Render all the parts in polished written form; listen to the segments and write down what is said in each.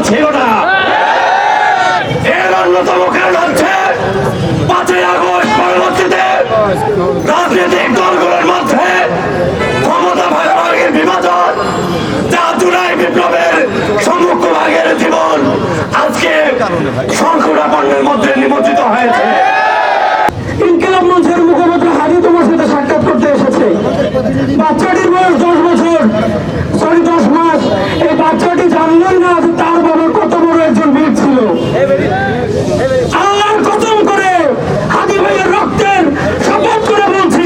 ছিল না। এর অন্যতম কারণ হচ্ছে 5ই আগস্ট পরবর্তীতে রাজনৈতিক দলগুলোর মধ্যে ক্ষমতা ভাগাভাগির বিভাজন, যা জুলাই বিপ্লবের সম্মুখ ভাগের জীবন আজকে সংকটাপন্নের মধ্যে নিমজ্জিত হয়েছে। ইনকিলাব মঞ্চের মুখপাত্র হাজি তোমার সাথে সাক্ষাৎ করতে এসেছে। বাচ্চাটির বয়স 10 বছর, সরি 10 মাস। এই বাচ্চাটি জানলই না যে তার বাবা কত বড় একজন বীর ছিল। আল্লাহর কসম করে হাজি ভাইয়ের রক্তের শপথ করে বলছি,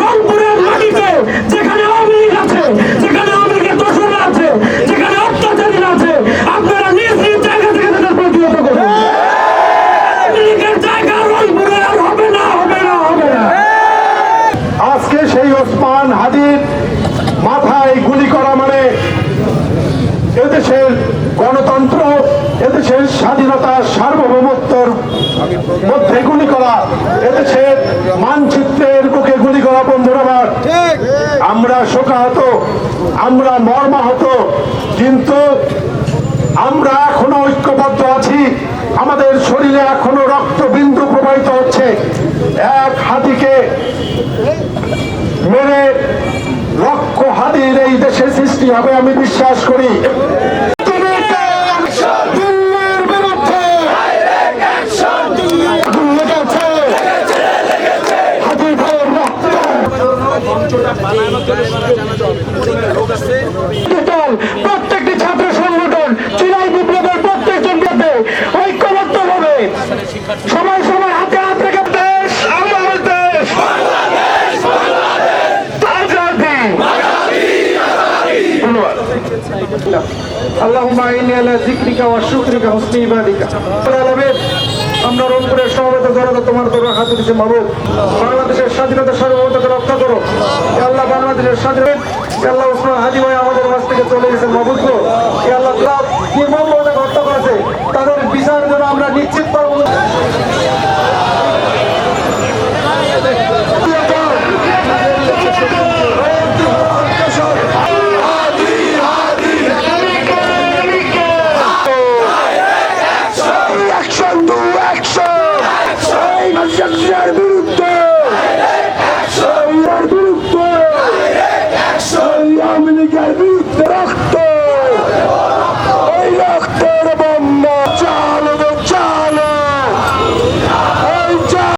রংপুরের মাটিতে যেখানে আওয়ামী লীগ আছে, যেখানে আওয়ামী লীগের দোসররা আছে, যেখানে অত্যাচারীরা আছে, আপনারা নিজ নিজ জায়গা থেকে তাদের প্রতিহত করুন। আওয়ামী লীগের জায়গা রংপুরে আর হবে না, হবে না, হবে না। আজকে সেই ওসমান হাদির মাথায় গুলি করা মানে এদেশের গণতন্ত্র, এদেশের স্বাধীনতা, সার্বভৌমত্বর মধ্যে গুলি করা, এদেশের মানচিত্রের বুকে গুলি করা। বন্ধুরা আমার, আমরা শোকাহত, আমরা মর্মাহত, কিন্তু আমরা এখনো ঐক্যবদ্ধ আছি। আমাদের শরীরে এখনো রক্তবিন্দু প্রবাহিত হচ্ছে। এক হাতিকে মেরে লক্ষ হাতির এই দেশে সৃষ্টি হবে আমি বিশ্বাস করি। প্রত্যেকটি ছাত্র সংগঠন জুলাই বিপ্লবের প্রত্যেকজন ব্যাপে ঐক্যবদ্ধ হবে। সময় সময় হাতে হাত রেখে দেশ আমার দেশ, আল্লাহুম্মা ইন্নী আলা যিকরিকা ওয়া শুকরিকা হুসনি ইবাদিকা। আমরা রংপুরের সমবেত জনতা তোমার দরবারে হাত দিয়েছি। মাবুদ, বাংলাদেশের স্বাধীনতা সার্বভৌমত্বকে রক্ষা করো। আল্লাহ বাংলাদেশের স্বাধীনতা, আল্লাহ ওসমান হাদি ভাই আমাদের কাছ থেকে চলে গেছেন। মাবুদ গো, আল্লাহ নির্মমভাবে হত্যা করেছে, তাদের বিচার যেন আমরা নিশ্চিত পাবো। বিরুদ্ধে আওয়ামী লীগের বিরুদ্ধে